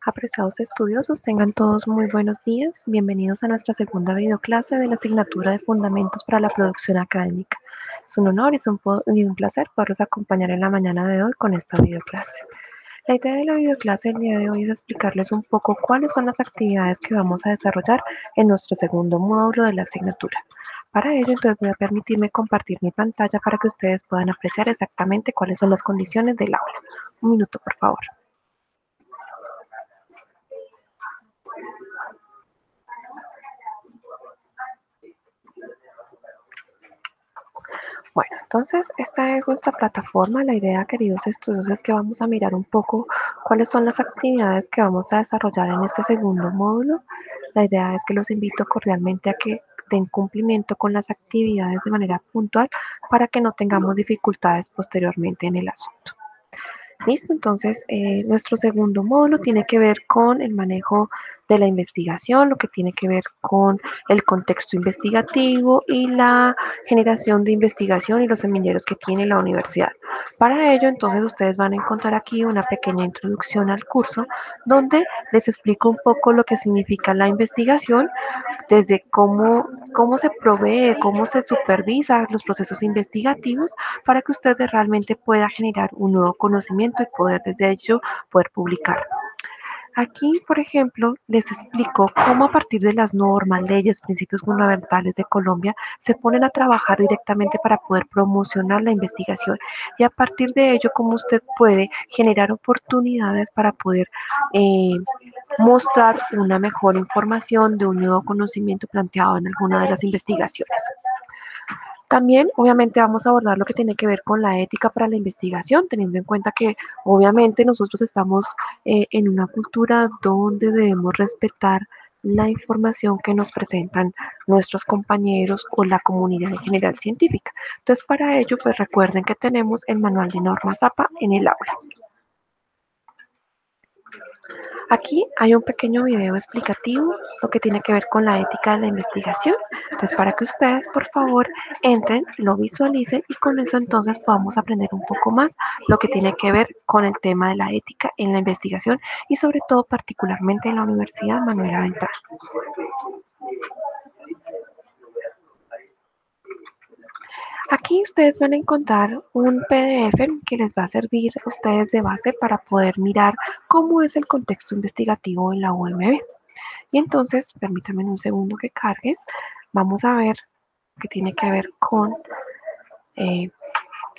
Apreciados estudiosos, tengan todos muy buenos días. Bienvenidos a nuestra segunda videoclase de la asignatura de Fundamentos para la Producción Académica. Es un honor y un placer poderlos acompañar en la mañana de hoy con esta videoclase. La idea de la videoclase del día de hoy es explicarles un poco cuáles son las actividades que vamos a desarrollar en nuestro segundo módulo de la asignatura. Para ello, entonces voy a permitirme compartir mi pantalla para que ustedes puedan apreciar exactamente cuáles son las condiciones del aula. Un minuto, por favor. Bueno, entonces esta es nuestra plataforma. La idea, queridos estudiosos, es que vamos a mirar un poco cuáles son las actividades que vamos a desarrollar en este segundo módulo. La idea es que los invito cordialmente a que den cumplimiento con las actividades de manera puntual para que no tengamos dificultades posteriormente en el asunto. Listo, entonces nuestro segundo módulo tiene que ver con el manejo de la investigación, lo que tiene que ver con el contexto investigativo y la generación de investigación y los semilleros que tiene la universidad. Para ello, entonces, ustedes van a encontrar aquí una pequeña introducción al curso donde les explico un poco lo que significa la investigación, desde cómo se provee, cómo se supervisa los procesos investigativos para que usted realmente pueda generar un nuevo conocimiento y poder desde ello poder publicar. Aquí, por ejemplo, les explico cómo a partir de las normas, leyes, principios fundamentales de Colombia se ponen a trabajar directamente para poder promocionar la investigación y a partir de ello cómo usted puede generar oportunidades para poder mostrar una mejor información de un nuevo conocimiento planteado en alguna de las investigaciones. También, obviamente, vamos a abordar lo que tiene que ver con la ética para la investigación, teniendo en cuenta que, obviamente, nosotros estamos en una cultura donde debemos respetar la información que nos presentan nuestros compañeros o la comunidad en general científica. Entonces, para ello, pues recuerden que tenemos el manual de normas APA en el aula. Aquí hay un pequeño video explicativo, lo que tiene que ver con la ética de la investigación. Entonces, para que ustedes, por favor, entren, lo visualicen y con eso entonces podamos aprender un poco más lo que tiene que ver con el tema de la ética en la investigación y sobre todo particularmente en la Universidad Manuela Beltrán. Aquí ustedes van a encontrar un PDF que les va a servir a ustedes de base para poder mirar cómo es el contexto investigativo en la UMB. Y entonces, permítanme un segundo que cargue. Vamos a ver qué tiene que ver con eh,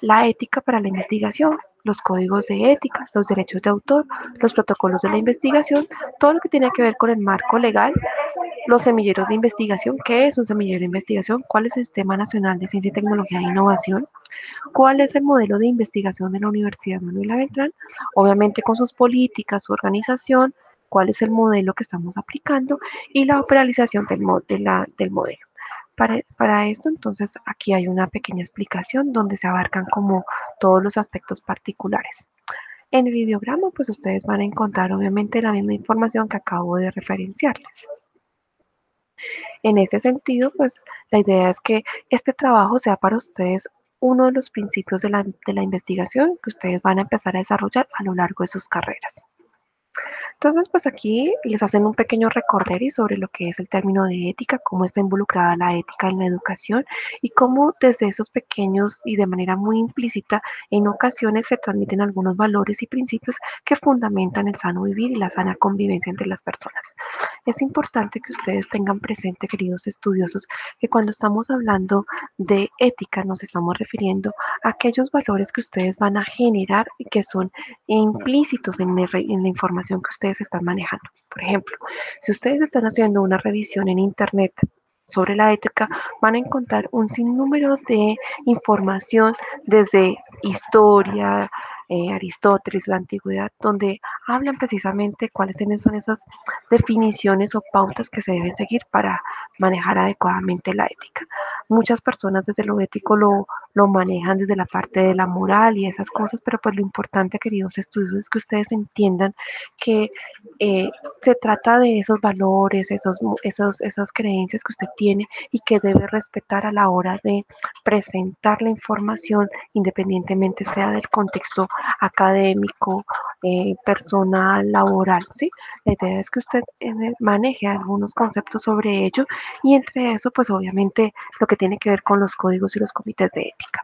la ética para la investigación, los códigos de ética, los derechos de autor, los protocolos de la investigación, todo lo que tiene que ver con el marco legal, los semilleros de investigación, qué es un semillero de investigación, cuál es el Sistema Nacional de Ciencia y Tecnología e Innovación, cuál es el modelo de investigación de la Universidad Manuela Beltrán, obviamente con sus políticas, su organización, cuál es el modelo que estamos aplicando y la operación del modelo. Para esto, entonces, aquí hay una pequeña explicación donde se abarcan como todos los aspectos particulares. En el videograma, pues ustedes van a encontrar obviamente la misma información que acabo de referenciarles. En ese sentido, pues la idea es que este trabajo sea para ustedes uno de los principios de la investigación que ustedes van a empezar a desarrollar a lo largo de sus carreras. Entonces, pues aquí les hacen un pequeño recorderis sobre lo que es el término de ética, cómo está involucrada la ética en la educación y cómo desde esos pequeños y de manera muy implícita en ocasiones se transmiten algunos valores y principios que fundamentan el sano vivir y la sana convivencia entre las personas. Es importante que ustedes tengan presente, queridos estudiosos, que cuando estamos hablando de ética nos estamos refiriendo a aquellos valores que ustedes van a generar y que son implícitos en la información que ustedes están manejando. Por ejemplo, si ustedes están haciendo una revisión en Internet sobre la ética, van a encontrar un sinnúmero de información desde historia, Aristóteles, la antigüedad, donde hablan precisamente cuáles son esas definiciones o pautas que se deben seguir para manejar adecuadamente la ética. Muchas personas desde lo ético lo manejan desde la parte de la moral y esas cosas, pero pues lo importante, queridos estudios, es que ustedes entiendan que se trata de esos valores, esas creencias que usted tiene y que debe respetar a la hora de presentar la información, independientemente sea del contexto académico, personal, laboral, ¿sí? La idea es que usted maneje algunos conceptos sobre ello y entre eso, pues obviamente lo que tiene que ver con los códigos y los comités de ética.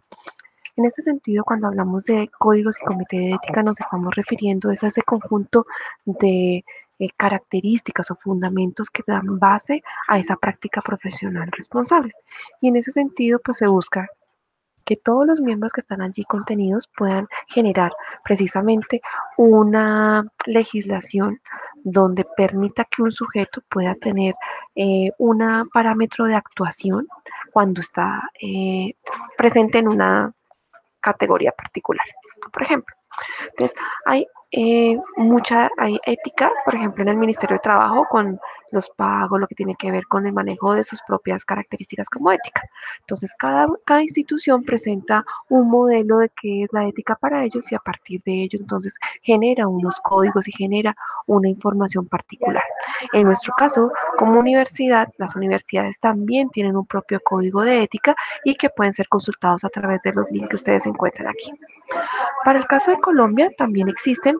En ese sentido, cuando hablamos de códigos y comité de ética, nos estamos refiriendo a ese conjunto de características o fundamentos que dan base a esa práctica profesional responsable. Y en ese sentido, pues se busca que todos los miembros que están allí contenidos puedan generar precisamente una legislación donde permita que un sujeto pueda tener un parámetro de actuación cuando está presente en una categoría particular. Por ejemplo, entonces hay ética, por ejemplo, en el Ministerio de Trabajo con los pagos, lo que tiene que ver con el manejo de sus propias características como ética. Entonces, cada institución presenta un modelo de qué es la ética para ellos y a partir de ello, entonces, genera unos códigos y genera una información particular. En nuestro caso, como universidad, las universidades también tienen un propio código de ética y que pueden ser consultados a través de los links que ustedes encuentran aquí. Para el caso de Colombia también existen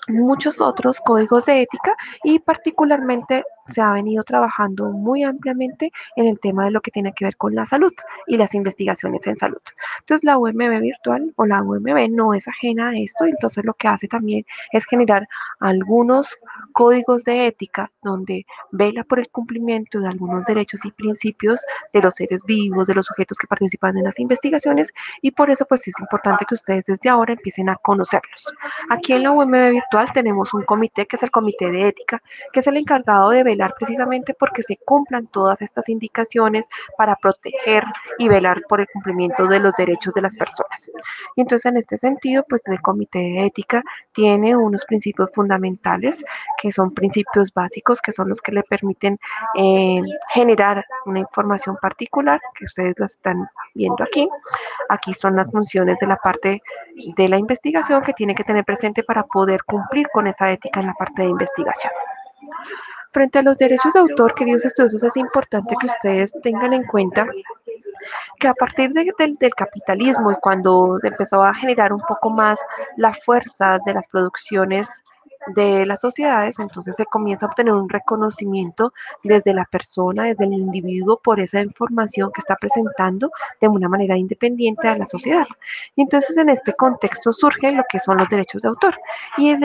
muchos otros códigos de ética y particularmente se ha venido trabajando muy ampliamente en el tema de lo que tiene que ver con la salud y las investigaciones en salud. Entonces la UMB virtual o la UMB no es ajena a esto, entonces lo que hace también es generar algunos códigos de ética donde vela por el cumplimiento de algunos derechos y principios de los seres vivos, de los sujetos que participan en las investigaciones y por eso pues es importante que ustedes desde ahora empiecen a conocerlos. Aquí en la UMB virtual tenemos un comité que es el comité de ética, que es el encargado de velar precisamente porque se cumplan todas estas indicaciones para proteger y velar por el cumplimiento de los derechos de las personas. Y entonces en este sentido, pues el comité de ética tiene unos principios fundamentales que son principios básicos, que son los que le permiten generar una información particular, que ustedes la están viendo aquí. Aquí son las funciones de la parte de la investigación que tiene que tener presente para poder cumplir con esa ética en la parte de investigación. Frente a los derechos de autor, queridos estudiosos, es importante que ustedes tengan en cuenta que a partir del capitalismo y cuando se empezó a generar un poco más la fuerza de las producciones de las sociedades, entonces se comienza a obtener un reconocimiento desde la persona, desde el individuo, por esa información que está presentando de una manera independiente a la sociedad. Y entonces en este contexto surge lo que son los derechos de autor. Y en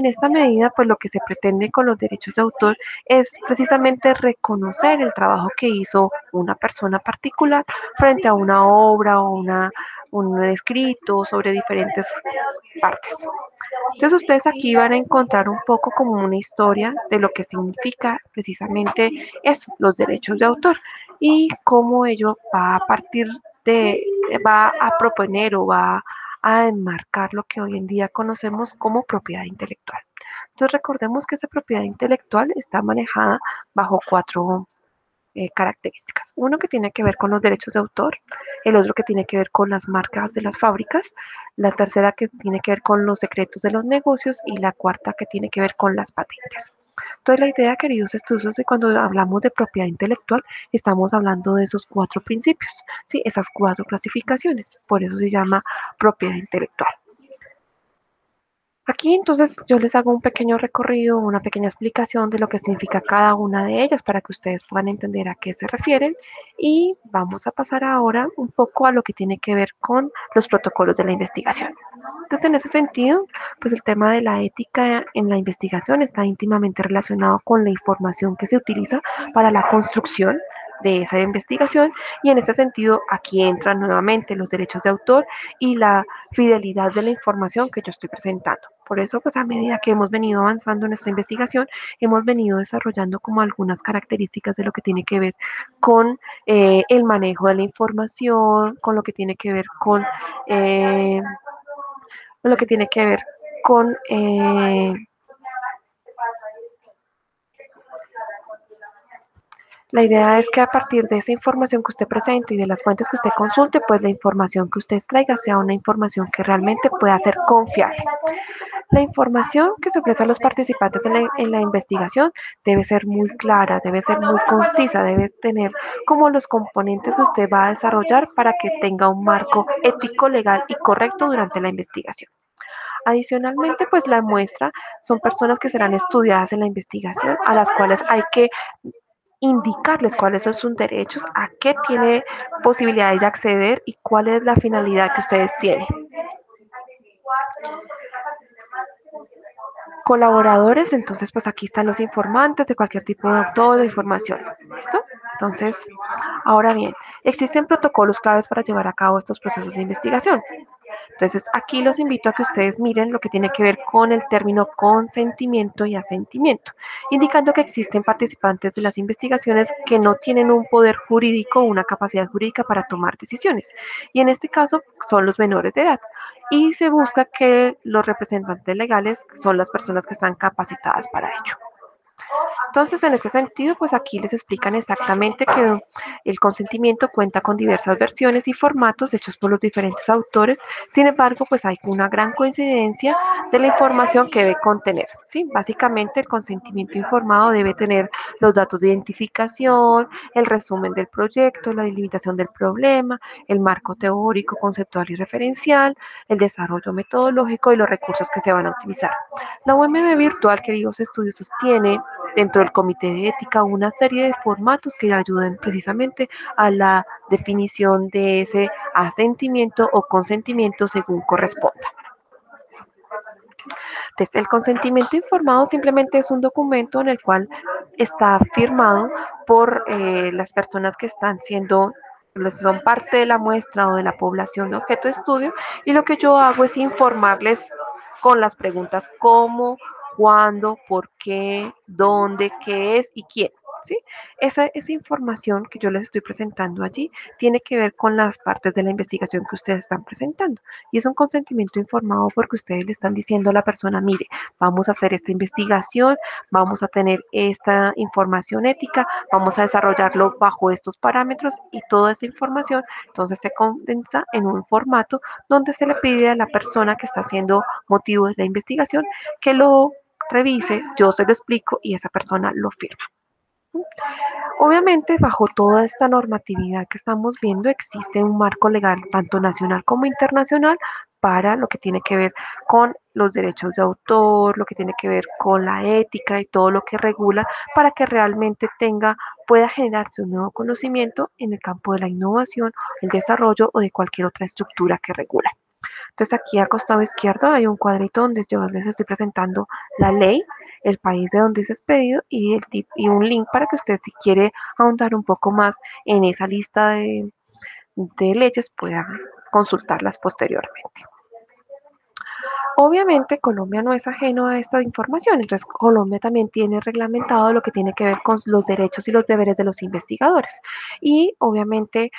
esta medida, pues lo que se pretende con los derechos de autor es precisamente reconocer el trabajo que hizo una persona particular frente a una obra o un escrito sobre diferentes partes. Entonces ustedes aquí van a encontrar un poco como una historia de lo que significa precisamente eso, los derechos de autor y cómo ello va a partir de, va a proponer o va a enmarcar lo que hoy en día conocemos como propiedad intelectual. Entonces recordemos que esa propiedad intelectual está manejada bajo cuatro características. Uno que tiene que ver con los derechos de autor, el otro que tiene que ver con las marcas de las fábricas, la tercera que tiene que ver con los secretos de los negocios y la cuarta que tiene que ver con las patentes. Entonces la idea, queridos estudios, de cuando hablamos de propiedad intelectual, estamos hablando de esos cuatro principios, ¿sí? Esas cuatro clasificaciones, por eso se llama propiedad intelectual. Aquí entonces yo les hago un pequeño recorrido, una pequeña explicación de lo que significa cada una de ellas para que ustedes puedan entender a qué se refieren y vamos a pasar ahora un poco a lo que tiene que ver con los protocolos de la investigación. Entonces en ese sentido, pues el tema de la ética en la investigación está íntimamente relacionado con la información que se utiliza para la construcción de esa investigación y en este sentido aquí entran nuevamente los derechos de autor y la fidelidad de la información que yo estoy presentando. Por eso, pues a medida que hemos venido avanzando en nuestra investigación, hemos venido desarrollando como algunas características de lo que tiene que ver con el manejo de la información, con lo que tiene que ver con lo que tiene que ver con la idea es que a partir de esa información que usted presente y de las fuentes que usted consulte, pues la información que usted extraiga sea una información que realmente pueda ser confiable. La información que se ofrece a los participantes en la investigación debe ser muy clara, debe ser muy concisa, debe tener como los componentes que usted va a desarrollar para que tenga un marco ético, legal y correcto durante la investigación. Adicionalmente, pues la muestra son personas que serán estudiadas en la investigación, a las cuales hay que indicarles cuáles son sus derechos, a qué tiene posibilidades de acceder y cuál es la finalidad que ustedes tienen. Colaboradores, entonces pues aquí están los informantes de cualquier tipo de autor de información. ¿Listo? Entonces, ahora bien, existen protocolos claves para llevar a cabo estos procesos de investigación. Entonces, aquí los invito a que ustedes miren lo que tiene que ver con el término consentimiento y asentimiento, indicando que existen participantes de las investigaciones que no tienen un poder jurídico o una capacidad jurídica para tomar decisiones. Y en este caso son los menores de edad. Y se busca que los representantes legales son las personas que están capacitadas para ello. Entonces, en ese sentido, pues aquí les explican exactamente que el consentimiento cuenta con diversas versiones y formatos hechos por los diferentes autores. Sin embargo, pues hay una gran coincidencia de la información que debe contener. ¿Sí? Básicamente, el consentimiento informado debe tener los datos de identificación, el resumen del proyecto, la delimitación del problema, el marco teórico, conceptual y referencial, el desarrollo metodológico y los recursos que se van a utilizar. La UMB virtual, queridos estudiosos, tiene dentro del comité de ética una serie de formatos que ayuden precisamente a la definición de ese asentimiento o consentimiento según corresponda. Entonces, el consentimiento informado simplemente es un documento en el cual está firmado por las personas que están siendo son parte de la muestra o de la población de objeto de estudio, y lo que yo hago es informarles con las preguntas cómo, cuándo, por qué, dónde, qué es y quién. ¿Sí? Esa información que yo les estoy presentando allí tiene que ver con las partes de la investigación que ustedes están presentando. Y es un consentimiento informado porque ustedes le están diciendo a la persona, mire, vamos a hacer esta investigación, vamos a tener esta información ética, vamos a desarrollarlo bajo estos parámetros y toda esa información entonces se condensa en un formato donde se le pide a la persona que está haciendo motivo de la investigación que lo revise, yo se lo explico y esa persona lo firma. Obviamente, bajo toda esta normatividad que estamos viendo, existe un marco legal tanto nacional como internacional para lo que tiene que ver con los derechos de autor, lo que tiene que ver con la ética y todo lo que regula para que realmente pueda generarse un nuevo conocimiento en el campo de la innovación, el desarrollo o de cualquier otra estructura que regula. Entonces aquí al costado izquierdo hay un cuadrito donde yo les estoy presentando la ley, el país de donde es expedido y un link para que usted si quiere ahondar un poco más en esa lista de leyes pueda consultarlas posteriormente. Obviamente Colombia no es ajeno a esta información, entonces Colombia también tiene reglamentado lo que tiene que ver con los derechos y los deberes de los investigadores. Y obviamente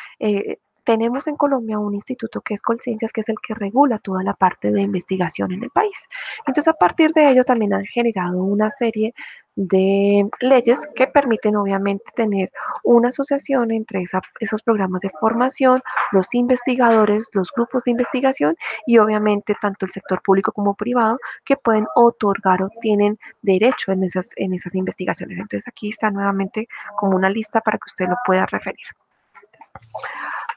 tenemos en Colombia un instituto que es Colciencias, que es el que regula toda la parte de investigación en el país. Entonces, a partir de ello también han generado una serie de leyes que permiten obviamente tener una asociación entre esos programas de formación, los investigadores, los grupos de investigación y obviamente tanto el sector público como privado que pueden otorgar o tienen derecho en esas investigaciones. Entonces aquí está nuevamente como una lista para que usted lo pueda referir. Entonces,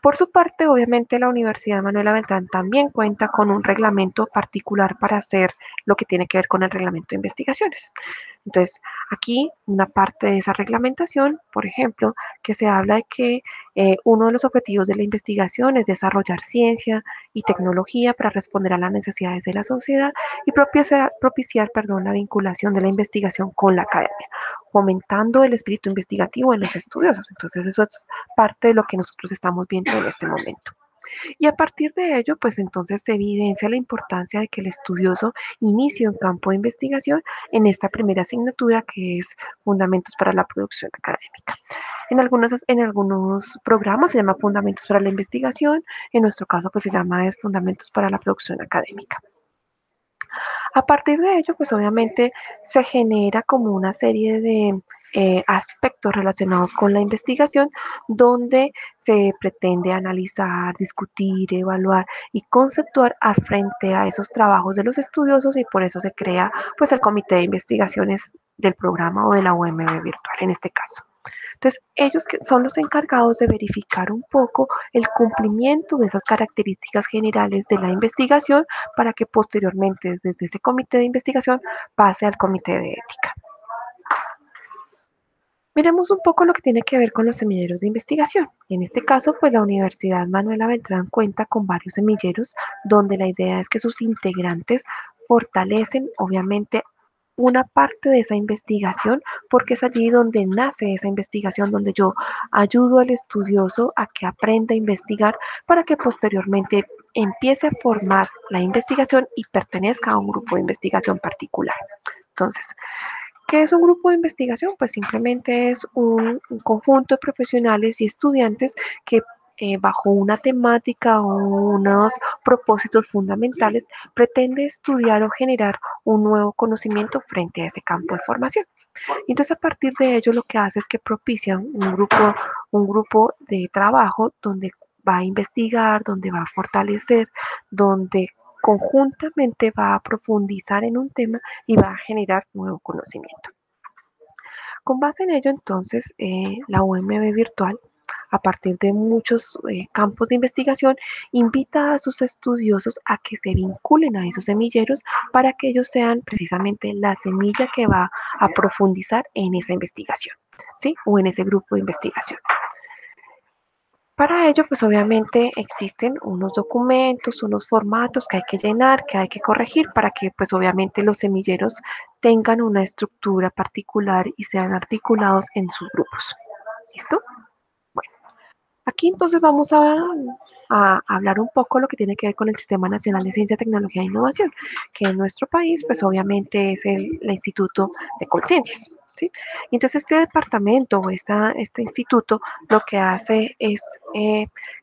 por su parte, obviamente la Universidad Manuela Beltrán también cuenta con un reglamento particular para hacer lo que tiene que ver con el reglamento de investigaciones. Entonces, aquí una parte de esa reglamentación, por ejemplo, que se habla de que uno de los objetivos de la investigación es desarrollar ciencia y tecnología para responder a las necesidades de la sociedad y propiciar la vinculación de la investigación con la academia, fomentando el espíritu investigativo en los estudiosos. Entonces, eso es parte de lo que nosotros estamos viendo en este momento. Y a partir de ello, pues entonces se evidencia la importancia de que el estudioso inicie un campo de investigación en esta primera asignatura que es Fundamentos para la Producción Académica. En algunos programas se llama Fundamentos para la Investigación, en nuestro caso pues se llama Fundamentos para la Producción Académica. A partir de ello, pues obviamente se genera como una serie de aspectos relacionados con la investigación donde se pretende analizar, discutir, evaluar y conceptuar frente a esos trabajos de los estudiosos y por eso se crea pues el comité de investigaciones del programa o de la UMB virtual en este caso. Entonces, ellos que son los encargados de verificar un poco el cumplimiento de esas características generales de la investigación para que posteriormente desde ese comité de investigación pase al comité de ética. Miremos un poco lo que tiene que ver con los semilleros de investigación. En este caso, pues la Universidad Manuela Beltrán cuenta con varios semilleros donde la idea es que sus integrantes fortalecen, obviamente, una parte de esa investigación, porque es allí donde nace esa investigación, donde yo ayudo al estudioso a que aprenda a investigar para que posteriormente empiece a formar la investigación y pertenezca a un grupo de investigación particular. Entonces, ¿qué es un grupo de investigación? Pues simplemente es un conjunto de profesionales y estudiantes que bajo una temática o unos propósitos fundamentales pretende estudiar o generar un nuevo conocimiento frente a ese campo de formación. Entonces, a partir de ello, lo que hace es que propician un grupo de trabajo donde va a investigar, donde va a fortalecer, donde conjuntamente va a profundizar en un tema y va a generar nuevo conocimiento. Con base en ello, entonces, la UMB virtual, a partir de muchos campos de investigación, invita a sus estudiosos a que se vinculen a esos semilleros para que ellos sean precisamente la semilla que va a profundizar en esa investigación, ¿sí? O en ese grupo de investigación. Para ello, pues obviamente existen unos documentos, unos formatos que hay que llenar, que hay que corregir para que pues obviamente los semilleros tengan una estructura particular y sean articulados en sus grupos. ¿Listo? Bueno, aquí entonces vamos a hablar un poco lo que tiene que ver con el Sistema Nacional de Ciencia, Tecnología e Innovación, que en nuestro país pues obviamente es el Instituto de Colciencias. ¿Sí? Entonces este departamento o este instituto lo que hace es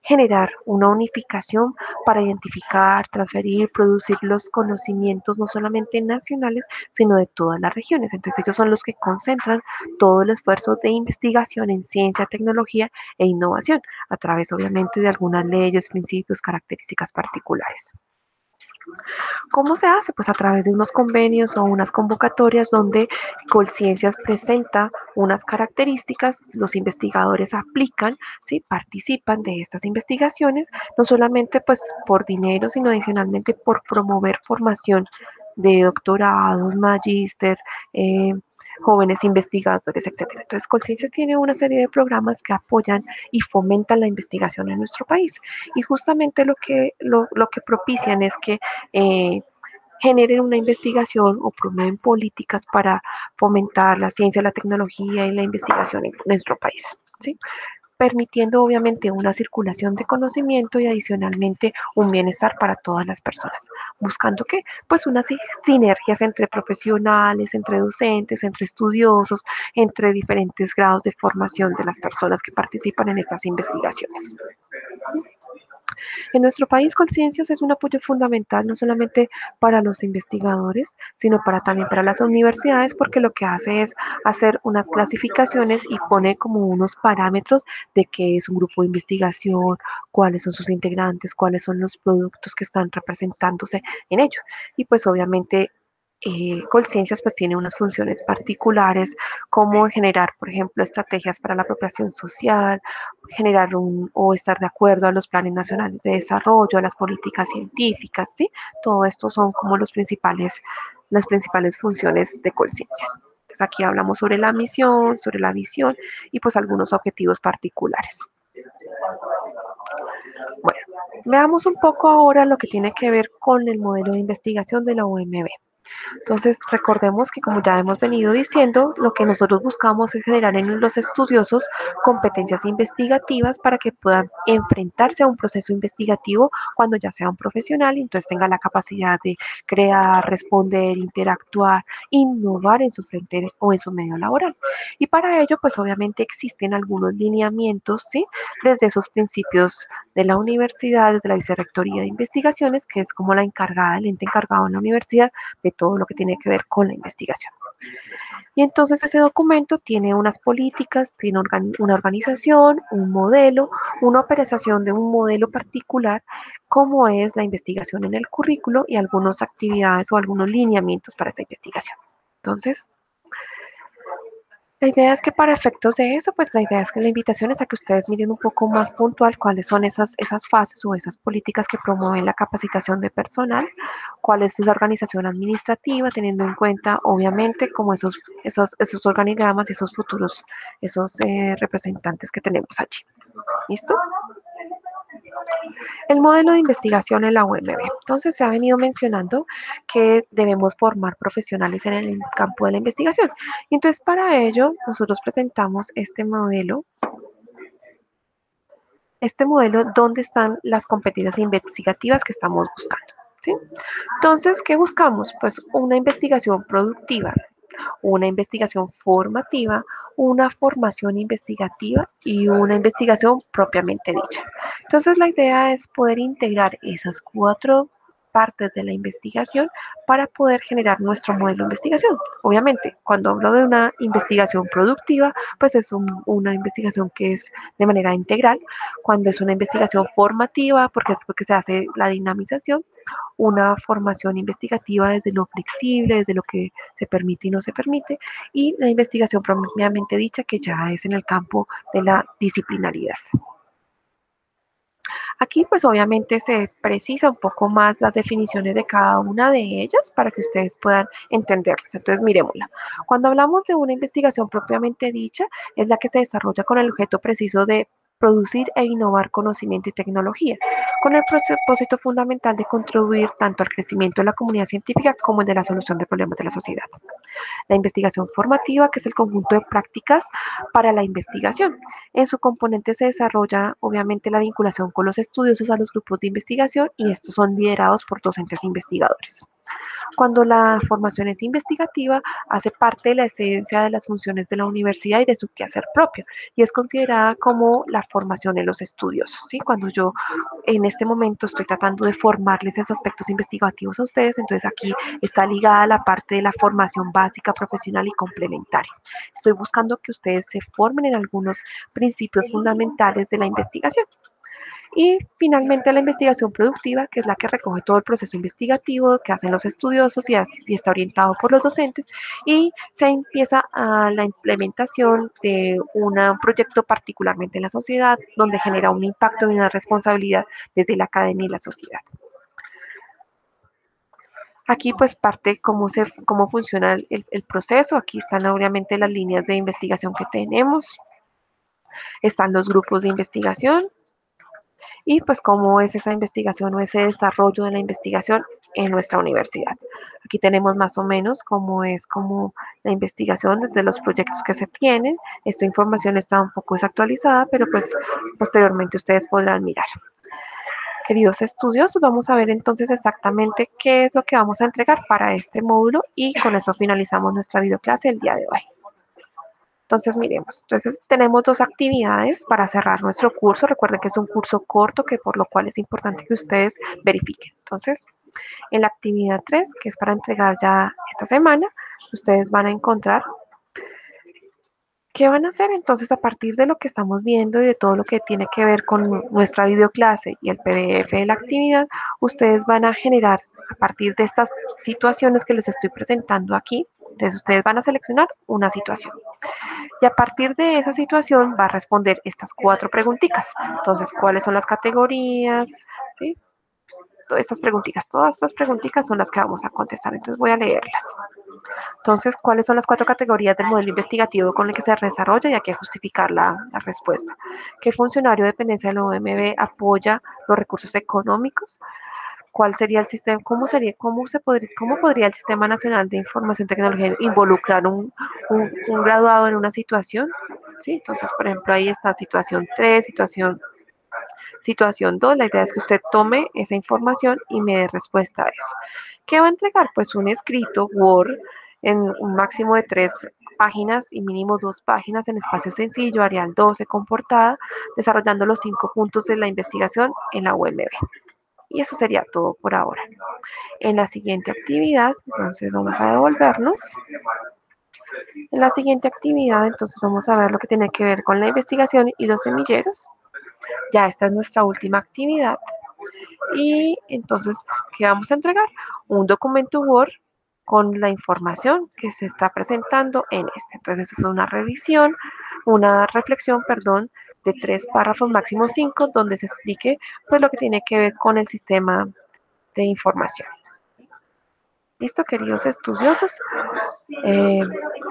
generar una unificación para identificar, transferir, producir los conocimientos no solamente nacionales, sino de todas las regiones. Entonces ellos son los que concentran todo el esfuerzo de investigación en ciencia, tecnología e innovación, a través obviamente de algunas leyes, principios, características particulares. ¿Cómo se hace? Pues a través de unos convenios o unas convocatorias donde Colciencias presenta unas características, los investigadores aplican, ¿sí? Participan de estas investigaciones, no solamente pues por dinero, sino adicionalmente por promover formación de doctorados, magíster, jóvenes investigadores, etcétera. Entonces, Colciencias tiene una serie de programas que apoyan y fomentan la investigación en nuestro país. Y justamente lo que propician es que eh, generen una investigación o promueven políticas para fomentar la ciencia, la tecnología y la investigación en nuestro país, ¿sí? Permitiendo obviamente una circulación de conocimiento y adicionalmente un bienestar para todas las personas. ¿Buscando qué? Pues unas sinergias entre profesionales, entre docentes, entre estudiosos, entre diferentes grados de formación de las personas que participan en estas investigaciones. En nuestro país, Colciencias es un apoyo fundamental no solamente para los investigadores, sino también para las universidades, porque lo que hace es hacer unas clasificaciones y pone como unos parámetros de qué es un grupo de investigación, cuáles son sus integrantes, cuáles son los productos que están representándose en ello. Y pues obviamente Colciencias pues tiene unas funciones particulares como generar, por ejemplo, estrategias para la apropiación social, generar o estar de acuerdo a los planes nacionales de desarrollo, a las políticas científicas, ¿sí? Todo esto son como las principales funciones de Colciencias. Entonces aquí hablamos sobre la misión, sobre la visión y pues algunos objetivos particulares. Bueno, veamos un poco ahora lo que tiene que ver con el modelo de investigación de la UMB. Entonces, recordemos que como ya hemos venido diciendo, lo que nosotros buscamos es generar en los estudiosos competencias investigativas para que puedan enfrentarse a un proceso investigativo cuando ya sea un profesional y entonces tenga la capacidad de crear, responder, interactuar, innovar en su frente o en su medio laboral. Y para ello, pues obviamente existen algunos lineamientos, ¿sí? Desde esos principios de la universidad, desde la Vicerrectoría de Investigaciones, que es como la encargada, el ente encargado en la universidad de todo lo que tiene que ver con la investigación. Y entonces ese documento tiene unas políticas, tiene una organización, un modelo, una operación de un modelo particular, como es la investigación en el currículo y algunas actividades o algunos lineamientos para esa investigación. Entonces, La idea es que para efectos de eso, pues la idea es que la invitación es a que ustedes miren un poco más puntual cuáles son esas fases o esas políticas que promueven la capacitación de personal, cuál es esa organización administrativa, teniendo en cuenta, obviamente, como esos organigramas y esos futuros, esos representantes que tenemos allí. ¿Listo? El modelo de investigación en la UMB. Entonces, se ha venido mencionando que debemos formar profesionales en el campo de la investigación. Y entonces, para ello, nosotros presentamos este modelo donde están las competencias investigativas que estamos buscando. ¿Sí? Entonces, ¿qué buscamos? Pues una investigación productiva, una investigación formativa, una formación investigativa y una investigación propiamente dicha. Entonces la idea es poder integrar esas cuatro partes de la investigación para poder generar nuestro modelo de investigación. Obviamente, cuando hablo de una investigación productiva, pues es una investigación que es de manera integral. Cuando es una investigación formativa, porque se hace la dinamización, una formación investigativa desde lo flexible, desde lo que se permite y no se permite, y la investigación propiamente dicha, que ya es en el campo de la disciplinaridad. Aquí pues obviamente se precisa un poco más las definiciones de cada una de ellas para que ustedes puedan entenderlas. Entonces miremosla. Cuando hablamos de una investigación propiamente dicha, es la que se desarrolla con el objeto preciso de producir e innovar conocimiento y tecnología, con el propósito fundamental de contribuir tanto al crecimiento de la comunidad científica como el de la solución de problemas de la sociedad. La investigación formativa, que es el conjunto de prácticas para la investigación. En su componente se desarrolla obviamente la vinculación con los estudiosos a los grupos de investigación y estos son liderados por docentes investigadores. Cuando la formación es investigativa, hace parte de la esencia de las funciones de la universidad y de su quehacer propio, y es considerada como la formación en los estudiosos. ¿Sí? Cuando yo en este momento estoy tratando de formarles esos aspectos investigativos a ustedes, entonces aquí está ligada la parte de la formación básica, profesional y complementaria. Estoy buscando que ustedes se formen en algunos principios fundamentales de la investigación. Y finalmente la investigación productiva, que es la que recoge todo el proceso investigativo que hacen los estudiosos y está orientado por los docentes, y se empieza a la implementación de un proyecto particularmente en la sociedad, donde genera un impacto y una responsabilidad desde la academia y la sociedad. Aquí pues parte cómo funciona el proceso, aquí están obviamente las líneas de investigación que tenemos, están los grupos de investigación, y pues cómo es esa investigación o ese desarrollo de la investigación en nuestra universidad. Aquí tenemos más o menos cómo es como la investigación desde los proyectos que se tienen. Esta información está un poco desactualizada, pero pues posteriormente ustedes podrán mirar. Queridos estudios, vamos a ver entonces exactamente qué es lo que vamos a entregar para este módulo y con eso finalizamos nuestra videoclase el día de hoy. Entonces, miremos. Entonces, tenemos dos actividades para cerrar nuestro curso. Recuerden que es un curso corto, que por lo cual es importante que ustedes verifiquen. Entonces, en la actividad 3, que es para entregar ya esta semana, ustedes van a encontrar qué van a hacer. Entonces, a partir de lo que estamos viendo y de todo lo que tiene que ver con nuestra videoclase y el PDF de la actividad, ustedes van a generar, a partir de estas situaciones que les estoy presentando aquí, entonces ustedes van a seleccionar una situación. Y a partir de esa situación va a responder estas cuatro preguntitas. Entonces, ¿cuáles son las categorías? ¿Sí? Todas estas preguntitas son las que vamos a contestar. Entonces voy a leerlas. Entonces, ¿cuáles son las cuatro categorías del modelo investigativo con el que se desarrolla? Y hay que justificar la respuesta. ¿Qué funcionario de dependencia del OMB apoya los recursos económicos? ¿Cuál sería el sistema? ¿Cómo podría el Sistema Nacional de Información y Tecnología involucrar un graduado en una situación? ¿Sí? Entonces, por ejemplo, ahí está situación 3, situación 2. La idea es que usted tome esa información y me dé respuesta a eso. ¿Qué va a entregar? Pues un escrito Word en un máximo de 3 páginas y mínimo 2 páginas en espacio sencillo, Arial 12 con portada, desarrollando los 5 puntos de la investigación en la UMB. Y eso sería todo por ahora. En la siguiente actividad, entonces vamos a devolvernos. En la siguiente actividad, entonces vamos a ver lo que tiene que ver con la investigación y los semilleros. Ya esta es nuestra última actividad. Y entonces, ¿qué vamos a entregar? Un documento Word con la información que se está presentando en este. Entonces, es una revisión, una reflexión, perdón, de 3 párrafos, máximo 5, donde se explique pues lo que tiene que ver con el sistema de información. Listo, queridos estudiosos. Eh,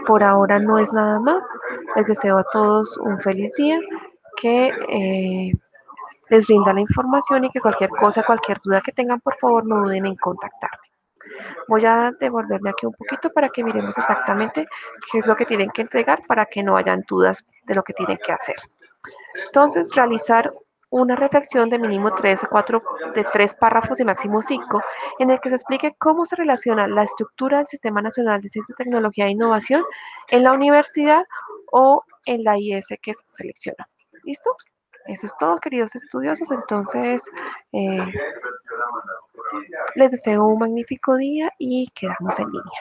por ahora no es nada más. Les deseo a todos un feliz día, que les rinda la información y que cualquier cosa, cualquier duda que tengan, por favor, no duden en contactarme. Voy a devolverme aquí un poquito para que miremos exactamente qué es lo que tienen que entregar para que no hayan dudas de lo que tienen que hacer. Entonces, realizar una reflexión de mínimo 3 a 4, de 3 párrafos y máximo 5, en el que se explique cómo se relaciona la estructura del Sistema Nacional de Ciencia, Tecnología e Innovación en la universidad o en la IS que se selecciona. ¿Listo? Eso es todo, queridos estudiosos. Entonces, eh, les deseo un magnífico día y quedamos en línea.